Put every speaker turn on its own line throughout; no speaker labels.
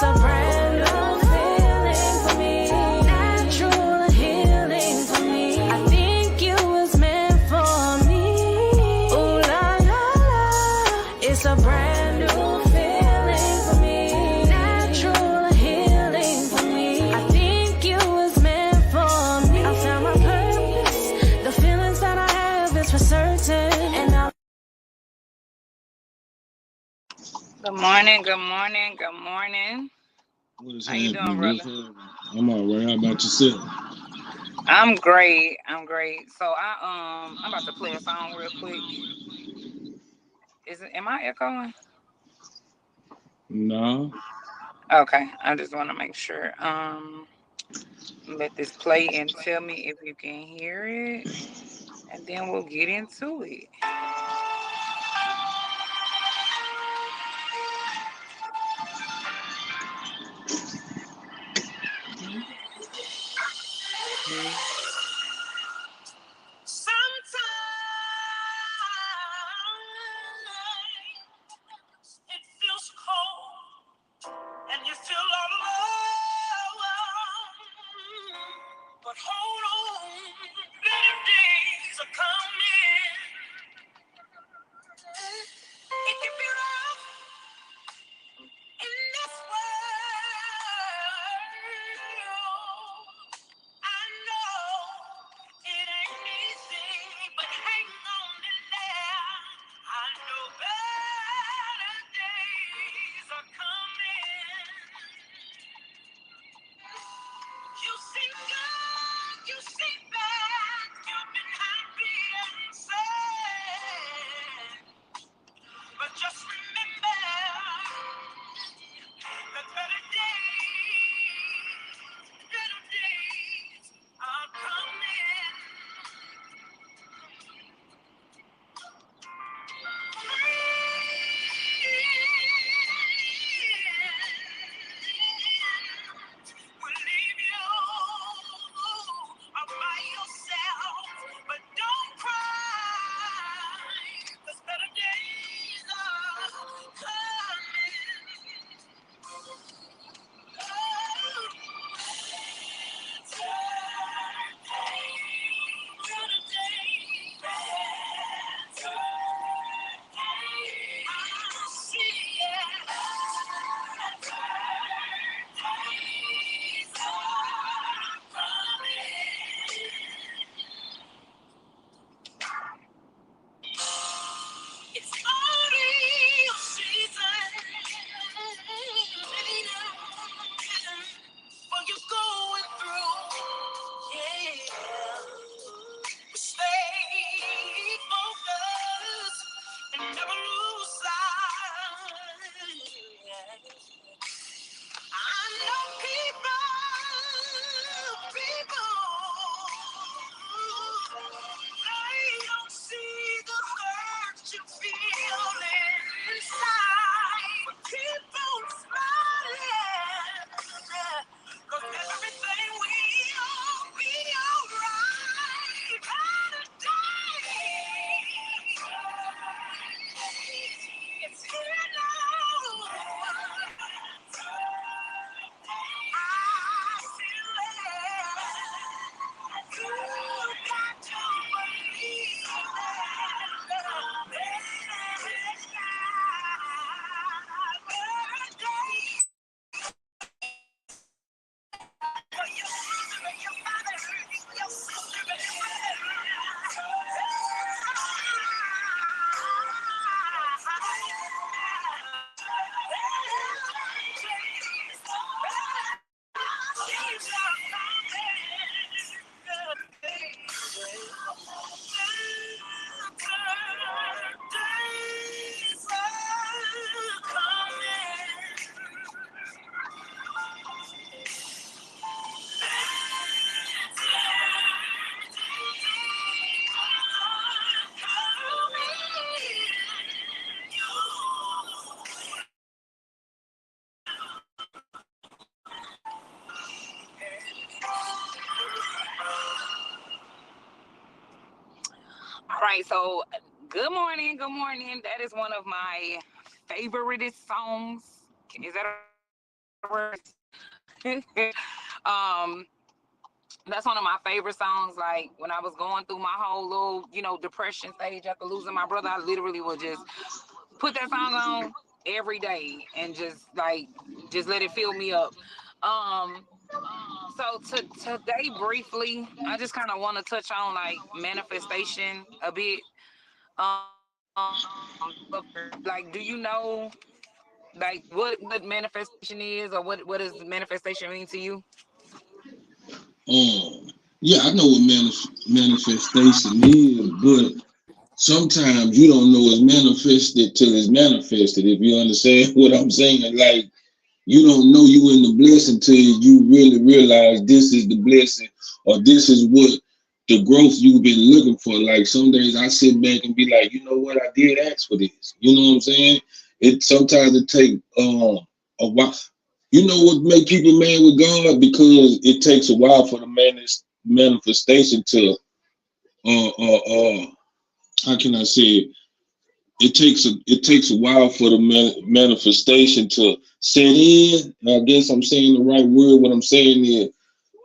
It's a brand new feeling for me. Natural healing for me. I think you was meant for me. Ooh la la la. It's a brand new feeling for me. Natural healing for me. I think you was meant for me. I found my purpose. The feelings that I have is for certain. And I'll
Good morning, good morning, good morning.
What's
How you doing,
happening? What's
brother?
happening? I'm all right. How about yourself?
I'm great. I'm great. So I'm about to play a song real quick. Am I echoing?
No.
Okay, I just want to make sure. Let this play and tell me if you can hear it, and then we'll get into it. Sometimes it feels cold and you feel all alone. But hold on, better days are coming. It can be rough in this world. I know it ain't easy, but hang on in there. I know better days are coming. You seem good, you seem bad, you've been happy and sad. But just remember that better days are coming. Will leave you all by yourself, but don't cry, 'cause better days are coming. It's only a season. What you're going through, yeah. Stay focused and never lose sight. I know they don't see the hurt you feel inside. But keep on smiling, 'cause everything will be alright. It's here now. All right, so good morning, good morning. That is one of my favorite songs. Is that okay? um, that's one of my favorite songs. Like when I was going through my whole little, depression stage after losing my brother, I literally would just put that song on every day and just let it fill me up. Um, so today briefly, I just kind of want to touch on like manifestation a bit. Like, do you know like what manifestation is, or what does manifestation mean to you?
Yeah, I know what manifestation is, but sometimes you don't know it's manifested till it's manifested. If you understand what I'm saying, like you don't know you in the blessing till you really realize this is the blessing, or this is what the growth you've been looking for. Like some days I sit back and be like, you know what, I did ask for this. You know what I'm saying? It sometimes it take a while. You know what make people mad with God? Because it takes a while for the manifestation to how can I say it? It takes a while for the manifestation to set in. I guess I'm saying the right word. What I'm saying is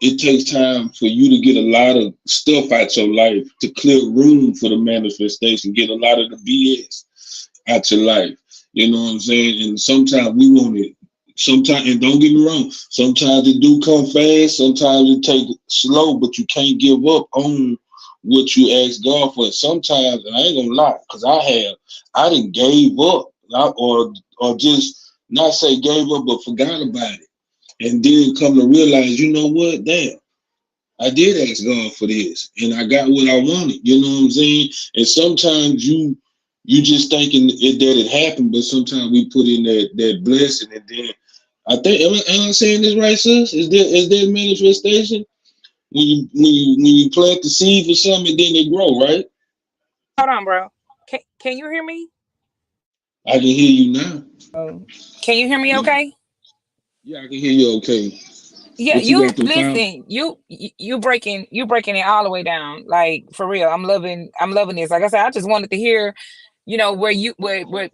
it takes time for you to get a lot of stuff out your life to clear room for the manifestation, get a lot of the BS out your life. You know what I'm saying? And sometimes we want it. Sometimes, and don't get me wrong, sometimes it do come fast, sometimes it take slow, but you can't give up on what you ask God for. Sometimes, and I ain't gonna lie, because I didn't gave up, or just not say gave up, but forgot about it, and then come to realize, you know what, damn, I did ask God for this, and I got what I wanted. You know what I'm saying? And sometimes you just thinking that it happened, but sometimes we put in that blessing, and then I think am I saying this right, sis? Is there manifestation when you plant the seed for something and then they grow, right?
Hold on, bro. Can you hear me?
I can hear you now.
Oh, can you hear me?
Yeah,
Okay.
yeah, I can hear you. Okay,
Yeah,
what you
you
got them five?
listen. You breaking it all the way down. Like for real. I'm loving this. Like I said, I just wanted to hear, where you where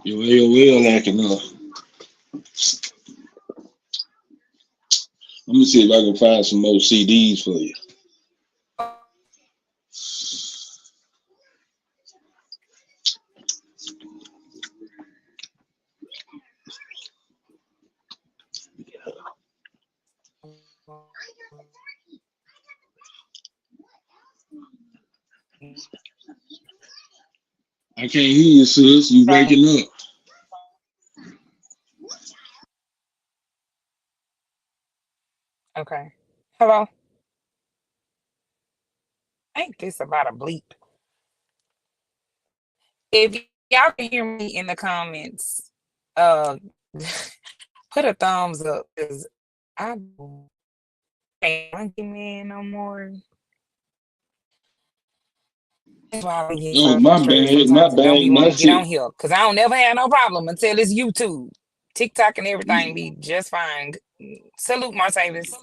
Your AOL acting up. I'm gonna see if I can find some more CDs for you. I can't hear you, sis. You breaking up.
Okay. Hello. Ain't this about a bleep? If y'all can hear me in the comments, uh, put a thumbs up because I can't monkey man no more. That's why I be
Oh,
getting
my
frustrated
bad, my
sometimes and don't be
bad.
wanting to
That's
get
it.
on here because I don't never have no problem until it's YouTube. TikTok and everything
Yeah,
be just fine. Salute Martavis.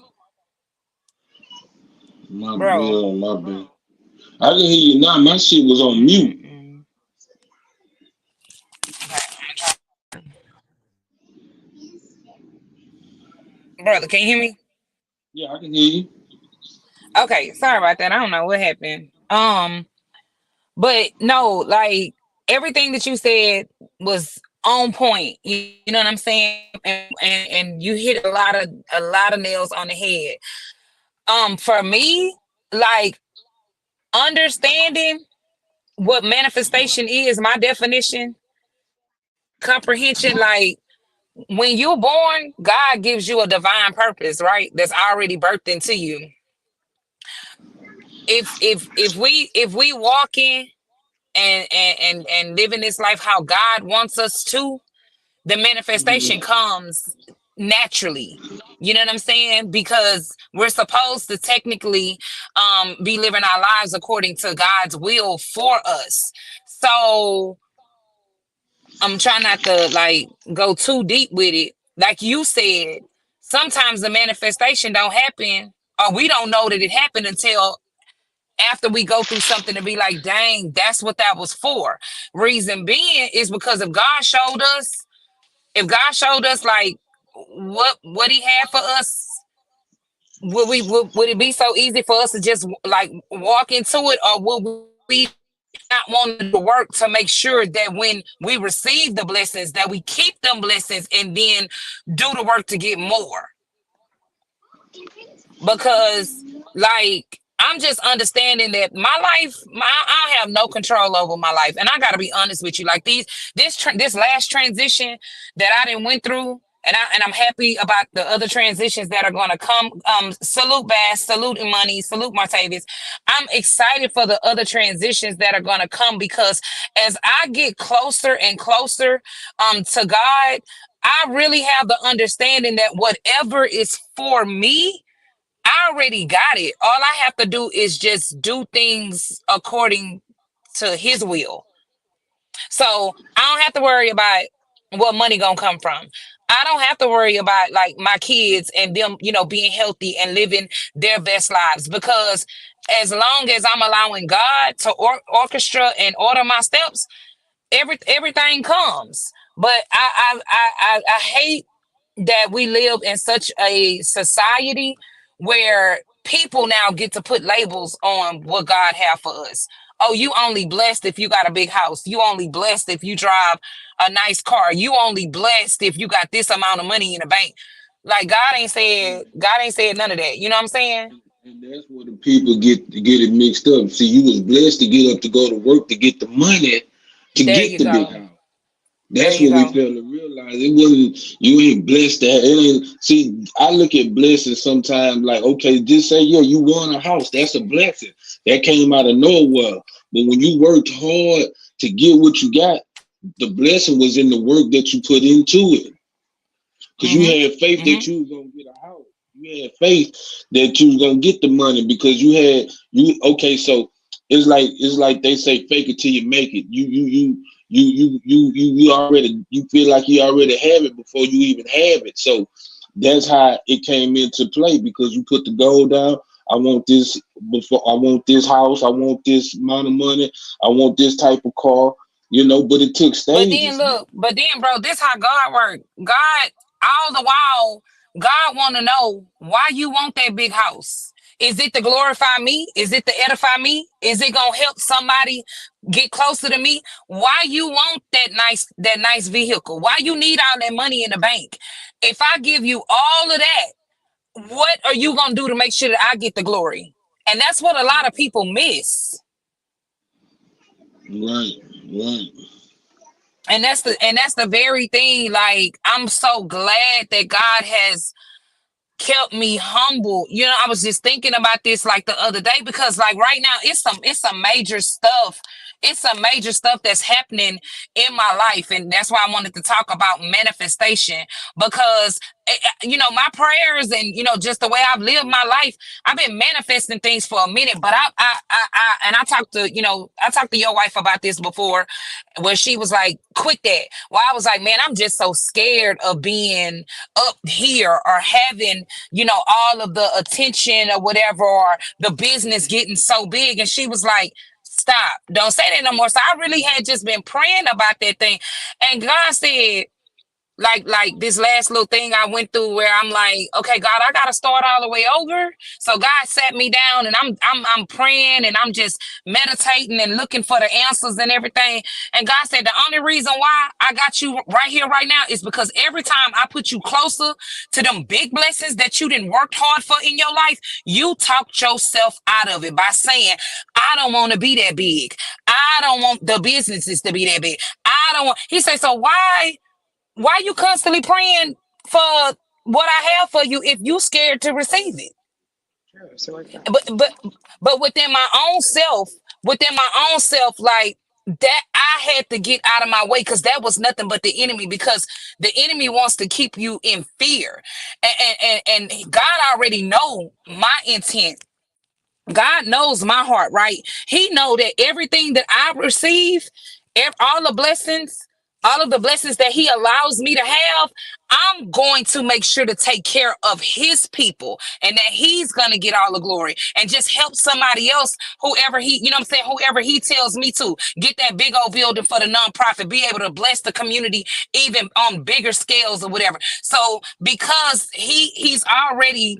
my
Bro.
bad, my bad. I can hear you now. My shit was on mute.
Mm-mm-mm. Okay, I'm gonna try. Brother, can you hear me?
Yeah, I can hear you.
Okay, sorry about that. I don't know what happened. But no, like everything that you said was on point. You know what I'm saying? And you hit a lot of nails on the head. For me, like understanding what manifestation is, my definition, comprehension, like when you're born, God gives you a divine purpose, right? That's already birthed into you. If we walk in and living this life how God wants us to, the manifestation
Yeah.
comes naturally. You know what I'm saying? Because we're supposed to technically be living our lives according to God's will for us. So I'm trying not to like go too deep with it. Like you said, sometimes the manifestation don't happen or we don't know that it happened until after we go through something to be like, dang, that's what that was for. Reason being is because if God showed us like what he had for us, would it be so easy for us to just like walk into it, or would we not want to do the work to make sure that when we receive the blessings that we keep them blessings and then do the work to get more? Because like I'm just understanding that my life, I have no control over my life, and I got to be honest with you. Like this last transition that I didn't went through, and I'm happy about the other transitions that are going to come. Salute Bass, salute Money, salute Martavis. I'm excited for the other transitions that are going to come because as I get closer and closer to God, I really have the understanding that whatever is for me, I already got it. All I have to do is just do things according to his will. So I don't have to worry about what money gonna come from. I don't have to worry about like my kids and them, being healthy and living their best lives because as long as I'm allowing God to orchestra and order my steps, everything comes. But I hate that we live in such a society where people now get to put labels on what God have for us. Oh, you only blessed if you got a big house. You only blessed if you drive a nice car. You only blessed if you got this amount of money in the bank. Like God ain't said none of that. You know what I'm saying?
And that's where the people get it mixed up. See, you was blessed to get up to go to work to get the money to
There
get
you
the big
go.
house.
There
That's
you
what we
go.
fail to realize. It wasn't you ain't blessed that. It ain't see. I look at blessings sometimes like, okay, just say yeah, you won a house. That's a blessing that came out of nowhere. But when you worked hard to get what you got, the blessing was in the work that you put into it. Because you
Mm-hmm.
had faith that
Mm-hmm.
you was gonna get a house. You had faith that you was gonna get the money because you okay, so it's like they say fake it till you make it. You already you feel like you already have it before you even have it. So that's how it came into play because you put the goal down. I want this before I want this house, I want this amount of money, I want this type of car, but it took
But then
stages.
look, but then bro, this how God work. God, all the while, God want to know why you want that big house. Is it to glorify me? Is it to edify me? Is it gonna help somebody get closer to me? Why you want that nice vehicle? Why you need all that money in the bank? If I give you all of that, what are you gonna do to make sure that I get the glory? And that's what a lot of people miss.
Right, right.
And that's the very thing. Like I'm so glad that God has kept me humble. I was just thinking about this like the other day because like right now it's some major stuff. It's some major stuff that's happening in my life. And that's why I wanted to talk about manifestation because my prayers and just the way I've lived my life, I've been manifesting things for a minute. But I talked to your wife about this before, where she was like, "Quit that." Well, I was like, "Man, I'm just so scared of being up here or having all of the attention or whatever, or the business getting so big." And she was like, "Stop, don't say that no more." So I really had just been praying about that thing, and God said, like this last little thing I went through where I'm like, okay, God, I gotta start all the way over. So God sat me down and I'm praying and I'm just meditating and looking for the answers and everything. And God said the only reason why I got you right here right now is because every time I put you closer to them big blessings that you didn't work hard for in your life, you talked yourself out of it by saying, I don't want to be that big. I don't want the businesses to be that big. I don't want, he said, so why you constantly praying for what I have for you if you scared to receive it? But within my own self, like that, I had to get out of my way because that was nothing but the enemy. Because the enemy wants to keep you in fear, and God already know my intent. God knows my heart, right? He know that everything that I receive, all the blessings, all of the blessings that he allows me to have, I'm going to make sure to take care of his people, and that he's going to get all the glory, and just help somebody else, whoever he, you know what I'm saying, whoever he tells me to get that big old building for the nonprofit, be able to bless the community even on bigger scales or whatever. So because he's already,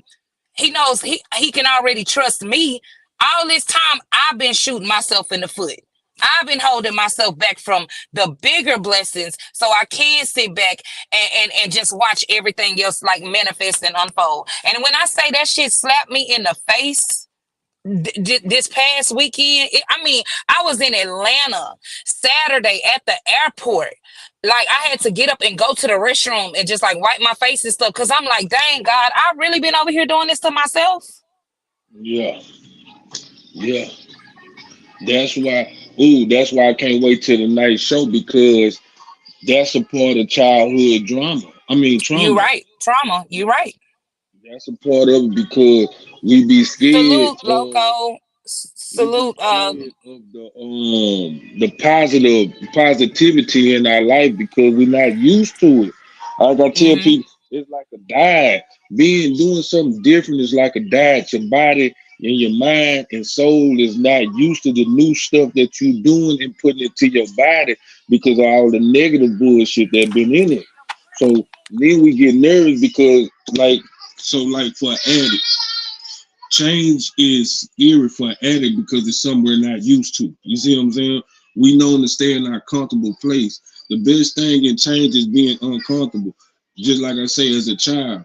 he knows he can already trust me. All this time I've been shooting myself in the foot. I've been holding myself back from the bigger blessings so I can sit back and just watch everything else like manifest and unfold. And when I say that shit slapped me in the face this past weekend, I mean, I was in Atlanta Saturday at the airport. Like, I had to get up and go to the restroom and just like wipe my face and stuff, because I'm like, dang, God, I've really been over here doing this to myself.
Yeah. Yeah. That's why I can't wait till the night show, because that's a part of childhood drama. I mean, trauma.
You're right. Trauma. You're right.
That's a part of it, because we be scared.
Salute, Loco. Salute.
Of the positivity in our life, because we're not used to it. Like I tell people, it's like a diet. Doing something different is like a diet. Your body and your mind and soul is not used to the new stuff that you're doing and putting it to your body, because of all the negative bullshit that been in it. So then we get nervous, because like for an addict, change is scary for an addict, because it's something we're not used to. You see what I'm saying? We know to stay in our comfortable place. The best thing in change is being uncomfortable. Just like I say, as a child,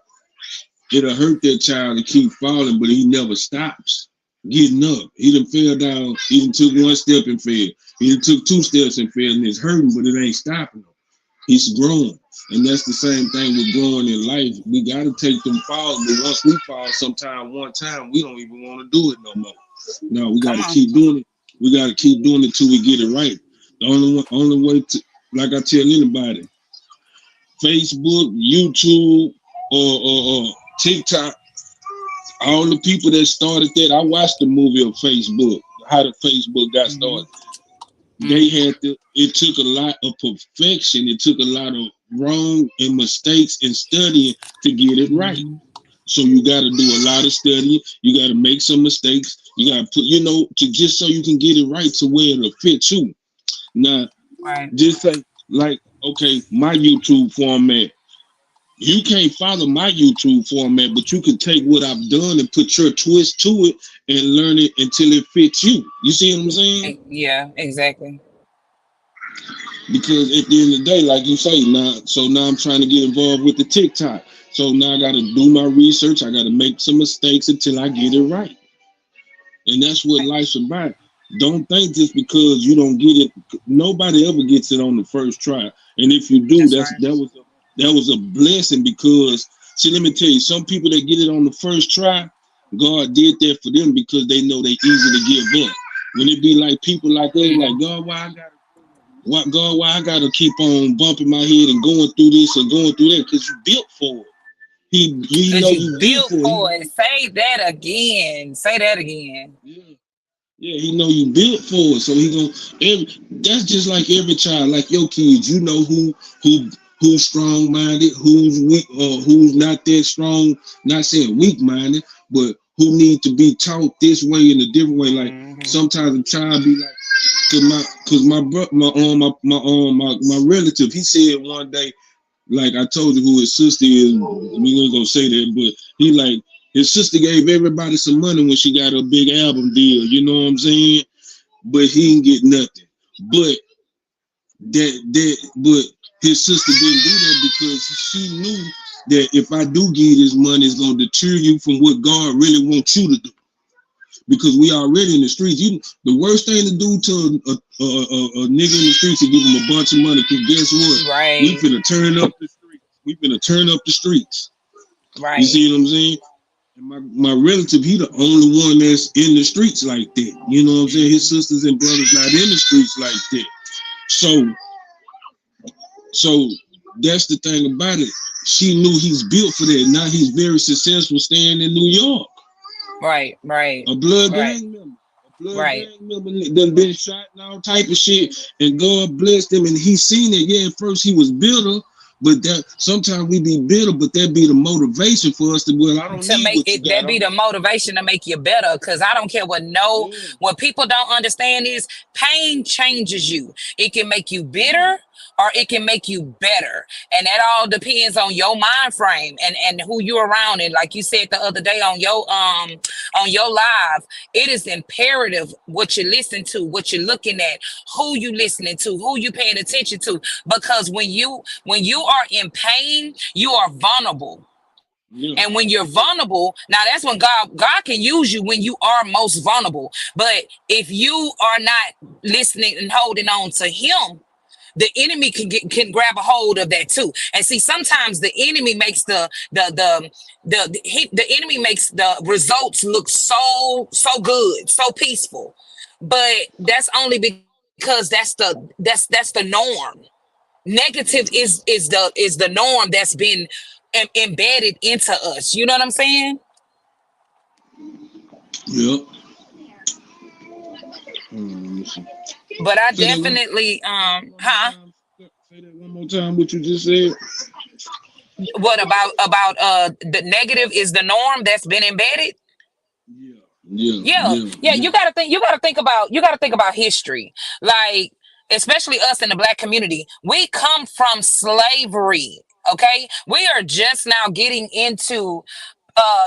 it'll hurt that child to keep falling, but he never stops getting up. He done fell down, he done took one step and fell. He done took 2 steps and fell, and it's hurting, but it ain't stopping him. He's growing. And that's the same thing with growing in life. We got to take them falls, but once we fall one time, we don't even want to do it no more. No, we got to keep doing it. We got to keep doing it till we get it right. The only way to, like I tell anybody, Facebook, YouTube, or TikTok, all the people that started that, I watched the movie of Facebook, how the Facebook got started. They had it took a lot of perfection. It took a lot of wrong and mistakes and studying to get it right. So you got to do a lot of studying. You got to make some mistakes. You got to put, to just so you can get it right to where it'll fit you. Now, just say, like, okay, my YouTube format. You can't follow my YouTube format, but you can take what I've done and put your twist to it and learn it until it fits you. You see what I'm saying?
Yeah, exactly.
Because at the end of the day, like you say, now I'm trying to get involved with the TikTok. So now I got to do my research. I got to make some mistakes until I get it right. And that's what life's about. Don't think just because you don't get it, nobody ever gets it on the first try. And if you do, that was a blessing, because, see, let me tell you, some people that get it on the first try, God did that for them because they know they easy to give up. When it be like people like us, like, God, why I gotta keep on bumping my head and going through this and going through that? Because you built for it. You built for it.
Say that again. Say that again.
Yeah, he know you built for it. So that's just like every child, like your kids. You know who's strong-minded, who's weak, or who's not that strong, not saying weak-minded, but who need to be taught this way in a different way. Like sometimes a child be like, cause my relative, he said one day, like I told you who his sister is, we ain't gonna say that, but he like, his sister gave everybody some money when she got a big album deal, you know what I'm saying? But he didn't get nothing. But his sister didn't do that because she knew that if I do give this money, it's gonna deter you from what God really wants you to do. Because we already in the streets. The worst thing to do to a nigga in the streets is give him a bunch of money. Because guess what?
Right.
We finna turn up the streets.
Right.
You see what I'm saying? And my relative, he the only one that's in the streets like that. You know what I'm saying? His sisters and brothers not in the streets like that. So that's the thing about it. She knew he's built for that. Now he's very successful staying in New York.
Right.
A blood gang member. Floyd
Right.
gang member done been shot and all type of shit, and God blessed him, and he seen it. Yeah, at first he was bitter, but that sometimes we be bitter, but that be the motivation for us to, well, I don't
To
need
make
what you
it,
got.
that be the motivation to make you better. Because I don't care
Yeah.
what people don't understand is pain changes you. It can make you bitter or it can make you better, and that all depends on your mind frame and who you're around. And like you said the other day on your live, it is imperative what you listen to, what you're looking at, who you listening to, who you paying attention to, because when you are in pain, you are vulnerable.
Yeah.
And when you're vulnerable, now that's when God can use you when you are most vulnerable. But if you are not listening and holding on to him, the enemy can grab a hold of that too. And see, sometimes the enemy makes the enemy makes the results look so good, so peaceful. But that's only because that's the norm. Negative is the norm that's been embedded into us. You know what I'm saying?
Yep. Let me see.
But I
Say that
definitely
one more time. Say that one more time. What you just said.
what about the negative is the norm that's been embedded.
Yeah. Yeah.
Yeah,
Yeah.
yeah.
Yeah.
You gotta think about history, like especially us in the black community. We come from slavery. Okay, we are just now getting into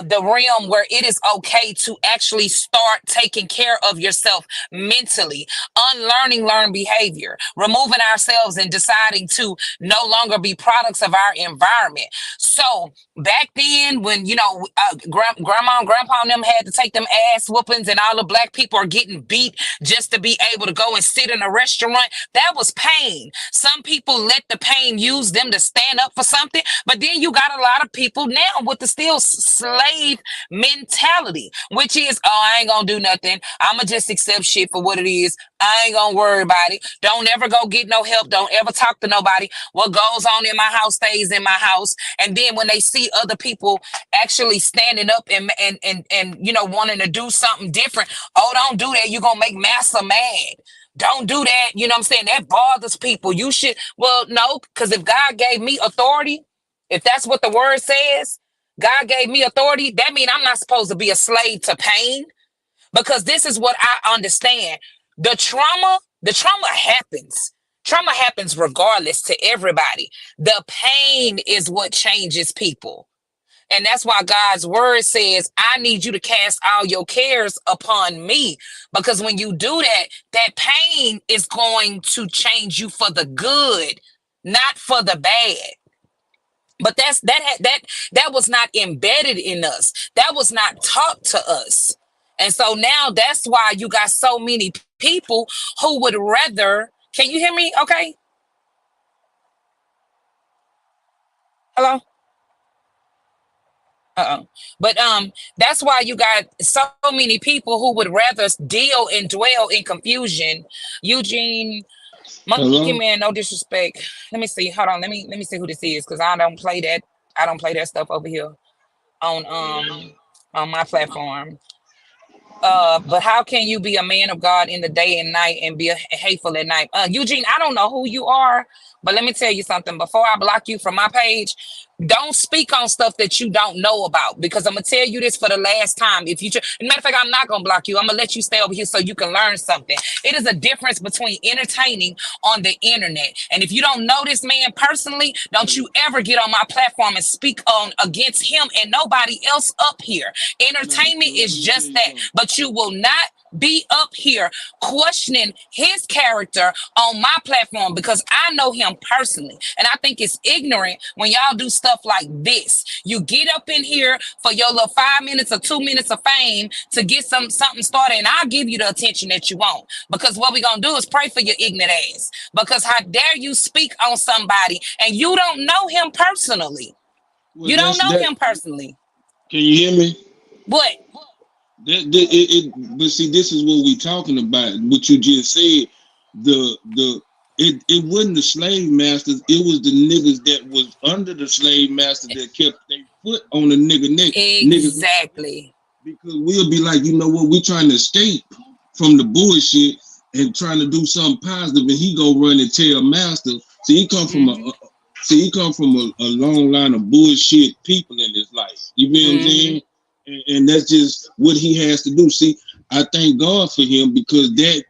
the realm where it is okay to actually start taking care of yourself mentally, unlearning learned behavior, removing ourselves and deciding to no longer be products of our environment. So back then, when grandma and grandpa and them had to take them ass whoopings, and all the black people are getting beat just to be able to go and sit in a restaurant, that was pain. Some people let the pain use them to stand up for something, but then you got a lot of people now with the still slave mentality, which is, oh, I ain't gonna do nothing. I'ma just accept shit for what it is. I ain't gonna worry about it. Don't ever go get no help. Don't ever talk to nobody. What goes on in my house stays in my house. And then when they see other people actually standing up and wanting to do something different, oh, don't do that. You're gonna make massa mad. Don't do that. You know what I'm saying? That bothers people. You should, well, no, because if God gave me authority, if that's what the word says, God gave me authority, that means I'm not supposed to be a slave to pain, because this is what I understand. The trauma happens. Trauma happens regardless to everybody. The pain is what changes people. And that's why God's word says, I need you to cast all your cares upon me. Because when you do that, that pain is going to change you for the good, not for the bad. But that was not embedded in us. That was not taught to us. And so now that's why you got so many people who would rather, can you hear me? Okay. Hello? Uh-oh. But that's why you got so many people who would rather deal and dwell in confusion. Eugene, Monkey
Hello?
Man, no disrespect. Let me see. Hold on. Let me see who this is, because I don't play that. I don't play that stuff over here on my platform. But how can you be a man of God in the day and night and be hateful at night? Eugene, I don't know who you are, but let me tell you something. Before I block you from my page, don't speak on stuff that you don't know about, because I'm gonna tell you this for the last time. If you, matter of fact, I'm not gonna block you. I'm gonna let you stay over here so you can learn something. It is a difference between entertaining on the internet, and if you don't know this man personally, don't you ever get on my platform and speak on against him and nobody else up here. Entertainment is just that, but you will not be up here questioning his character on my platform, because I know him personally. And I think it's ignorant when y'all do stuff like this. You get up in here for your little 5 minutes or 2 minutes of fame to get something started, and I'll give you the attention that you want. Because what we're gonna do is pray for your ignorant ass. Because how dare you speak on somebody and you don't know him personally?
Well,
you don't know him personally.
Can you hear me?
What?
But see, this is what we talking about. What you just said, it wasn't the slave masters. It was the niggas that was under the slave master that kept their foot on the nigga neck.
Exactly.
Niggas, because we'll be like, you know what, we trying to escape. from the bullshit and trying to do something positive, and he go run and tell master. See, he come from a long line of bullshit people in his life. You feel what I'm saying? And that's just what he has to do. See, I thank God for him because that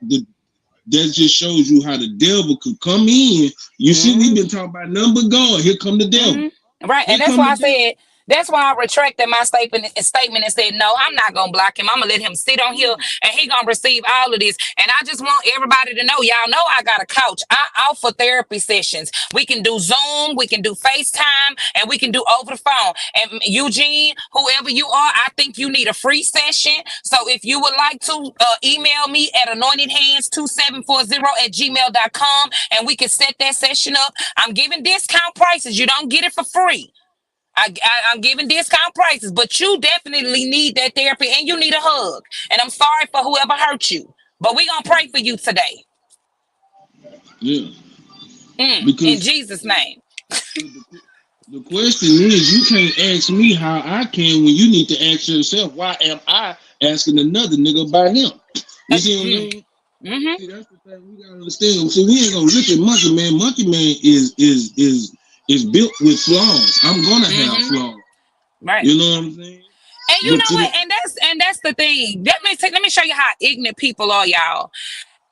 just shows you how the devil could come in. You see, we've been talking about nothing but God. Here come the devil.
Right, and that's why I said. That's why I retracted my statement and said, no, I'm not going to block him. I'm going to let him sit on here and he going to receive all of this. And I just want everybody to know, y'all know I got a couch. I offer therapy sessions. We can do Zoom, we can do FaceTime, and we can do over the phone. And Eugene, whoever you are, I think you need a free session. So if you would like to email me at anointedhands2740@gmail.com and we can set that session up. I'm giving discount prices. You don't get it for free. I'm giving discount prices, but you definitely need that therapy and you need a hug. And I'm sorry for whoever hurt you, but we're going to pray for you today.
Yeah.
Because in Jesus' name.
The question is, you can't ask me how I can when you need to ask yourself, why am I asking another nigga about him? You see what I mean? See, that's the thing we got to understand. See, we ain't going to look at Monkey Man. Monkey Man is built with flaws. I'm gonna have flaws,
right?
You know what I'm saying?
And you know what? And that's the thing. Let me show you how ignorant people are, y'all.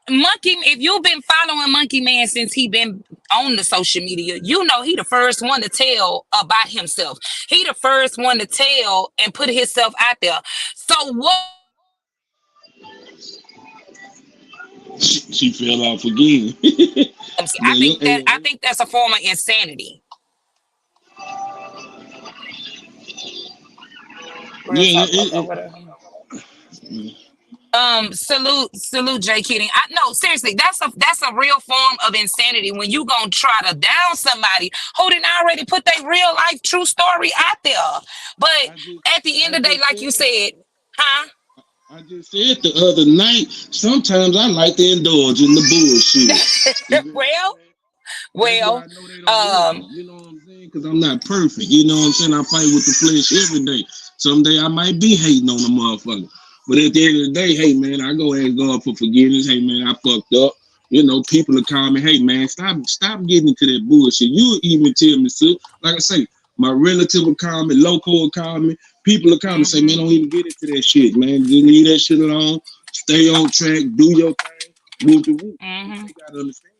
If you've been following Monkey Man since he been on the social media, you know he the first one to tell about himself. He the first one to tell and put himself out there. So what?
She fell off again.
I think that's a form of insanity. Salute Jay Kidding. No, seriously, that's a real form of insanity when you gonna try to down somebody who didn't already put their real life true story out there. But at the end of the day, like you said,
I just said the other night, sometimes I like to indulge in the bullshit.
well,
you know what I'm saying? Because I'm not perfect. You know what I'm saying? I fight with the flesh every day. Someday I might be hating on the motherfucker. But at the end of the day, hey, man, I go ask God for forgiveness. Hey, man, I fucked up. You know, people are calling me, hey, man, stop getting into that bullshit. You even tell me, sir, like I say, my relative will call me, local will call me. People will come and say, man, don't even get into that shit, man. Just leave that shit alone. Stay on track. Do your thing. Move the woo. You gotta understand.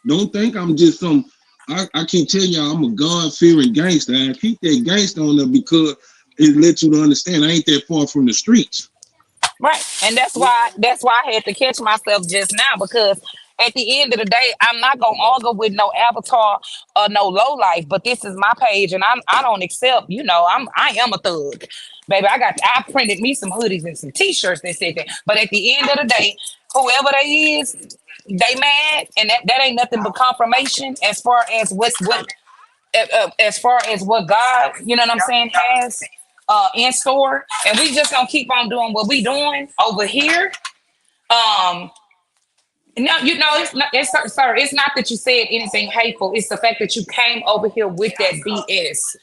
Don't think I'm just some. I keep telling y'all I'm a God-fearing gangster. I keep that gangster on there because it lets you to understand I ain't that far from the streets.
Right, and that's why I had to catch myself just now, because at the end of the day, I'm not gonna argue with no avatar or no low life, but this is my page, and I don't accept. You know, I am a thug, baby. I printed me some hoodies and some t-shirts that said that. But at the end of the day, whoever they is, they mad, and that ain't nothing but confirmation as far as what God, you know what I'm saying, has in store, and we just gonna keep on doing what we doing over here. No, you know, it's not that you said anything hateful. It's the fact that you came over here with that BS.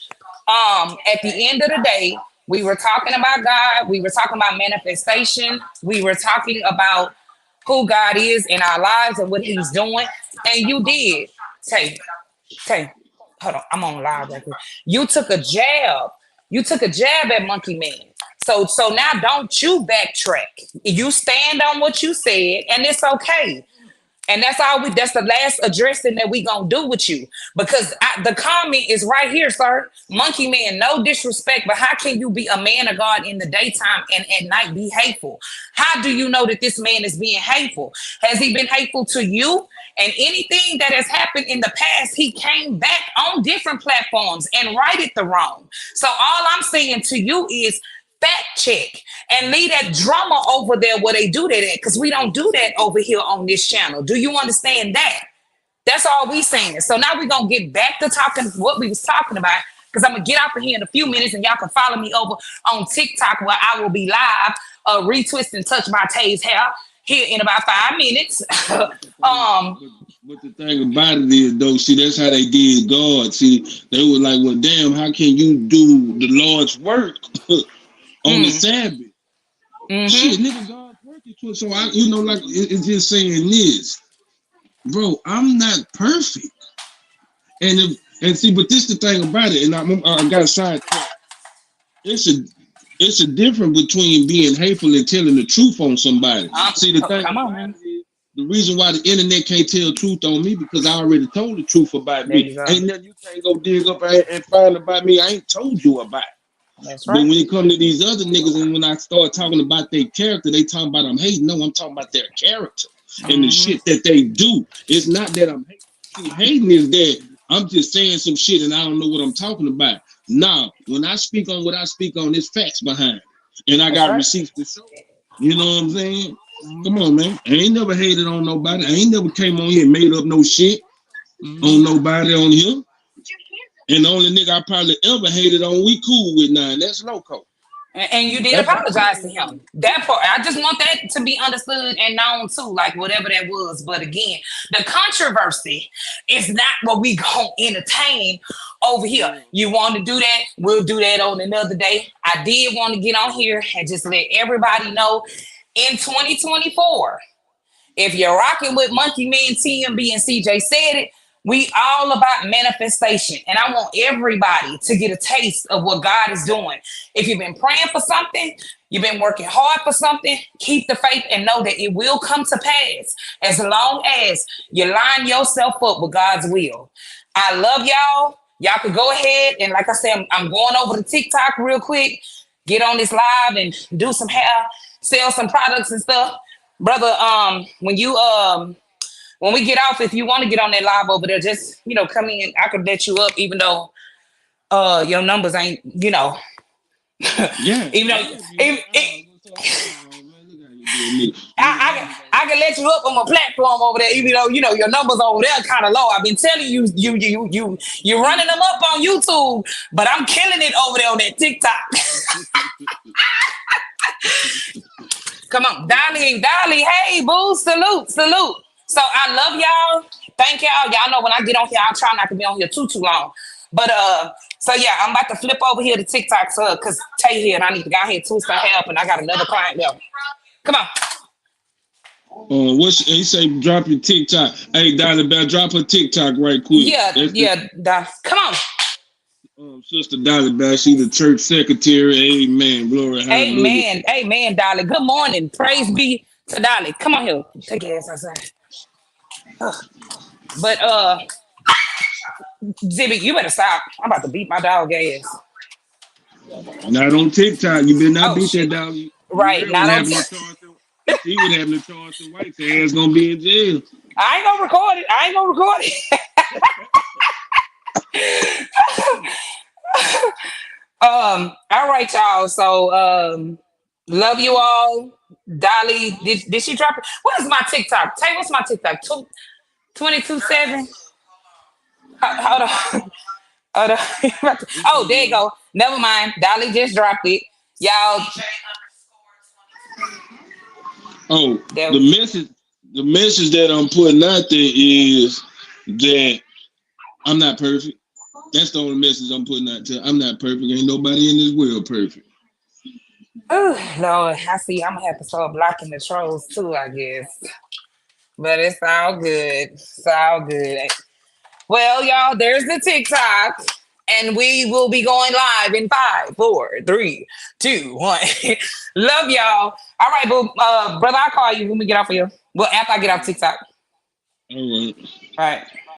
At the end of the day, we were talking about God. We were talking about manifestation. We were talking about who God is in our lives and what He's doing. And you did. Tay, hold on. I'm on live right here. You took a jab. You took a jab at Monkey Man. So now don't you backtrack. You stand on what you said, and it's okay. And that's the last addressing that we gonna do with you, because the comment is right here, sir. Monkey Man, no disrespect, but how can you be a man of God in the daytime and at night be hateful? How do you know that this man is being hateful? Has he been hateful to you? And anything that has happened in the past, he came back on different platforms and righted the wrong. So all I'm saying to you is fact check and leave that drama over there where they do that at, because we don't do that over here on this channel. Do you understand that? That's all we saying. So now we're going to get back to talking what we was talking about, because I'm going to get off of here in a few minutes, and y'all can follow me over on TikTok where I will be live retwist and touch my Tay's hair here in about 5 minutes.
But the thing about it is, though, see, that's how they did God. See, they were like, well, damn, how can you do the Lord's work on the Sabbath? Shit, nigga, God's work is So I, you know, like it's just saying this, bro. I'm not perfect, and see, but this the thing about it, and I got a side. It's a difference between being hateful and telling the truth on somebody. See, the thing.
Come on, man.
The reason why the internet can't tell the truth on me because I already told the truth about me. Ain't nothing you can't go dig up and find about me. I ain't told you about.
That's
But
right.
when it comes to these other niggas, and when I start talking about their character, they talking about I'm hating. No, I'm talking about their character and the shit that they do. It's not that I'm hating. See, hating is that I'm just saying some shit and I don't know what I'm talking about. Now, when I speak on what I speak on, there's facts behind it. And I got receipts to show. You know what I'm saying? Come on, man. I ain't never hated on nobody. I ain't never came on here and made up no shit on nobody on here. And the only nigga I probably ever hated on, we cool with now, and that's Loco.
And you did apologize to him. That part, I just want that to be understood and known too, like whatever that was. But again, the controversy is not what we gonna entertain over here. You want to do that? We'll do that on another day. I did want to get on here and just let everybody know in 2024, if you're rocking with Monkey Man, TMB, and CJ said it, we all about manifestation. And I want everybody to get a taste of what God is doing. If you've been praying for something, you've been working hard for something, keep the faith and know that it will come to pass as long as you line yourself up with God's will. I love y'all. Y'all could go ahead and, like I said, I'm going over to TikTok real quick, get on this live and do some hair, sell some products and stuff. Brother, when we get off, if you want to get on that live over there, just, come in. I could let you up, even though your numbers ain't,
Yeah.
even though I can let you up on my platform over there, even though, your numbers over there kind of low. I've been telling you, you're running them up on YouTube, but I'm killing it over there on that TikTok. Come on, Dolly, hey, boo, salute. So I love y'all. Thank y'all. Y'all know when I get on here, I'll try not to be on here too long. But so yeah, I'm about to flip over here to TikTok, because Tay here and I need to go ahead twist her hair up, and I got another client there. Come on.
He say drop your TikTok. Hey, Dolly Bell, drop her TikTok right quick.
Come on.
Sister Dolly Bell, she the church secretary. Amen. Glory. Hallelujah.
Amen, Dolly. Good morning. Praise be to Dolly. Come on here. Take your ass outside. But Zibby, you better stop. I'm about to beat my dog ass.
Not on TikTok. You better not beat that dog.
Right. Not on
TikTok. He would have no charge to White. His ass gonna be in jail.
I ain't gonna record it. All right, y'all. So love you all. Dolly, did she drop it? What is my TikTok? Tay, what's my TikTok? 22/7. Hold on. Oh, there you go. Never mind. Dolly just dropped it. Y'all.
Oh, the message that I'm putting out there is that I'm not perfect. That's the only message I'm putting out there. I'm not perfect. Ain't nobody in this world perfect.
Oh, Lord, I see. I'm gonna have to start blocking the trolls too, I guess. But it's all good. It's all good. Well, y'all, there's the TikTok. And we will be going live in 5, 4, 3, 2, 1. Love y'all. All right, brother, I'll call you when we get off of here. Well, after I get off TikTok.
All right.
All right.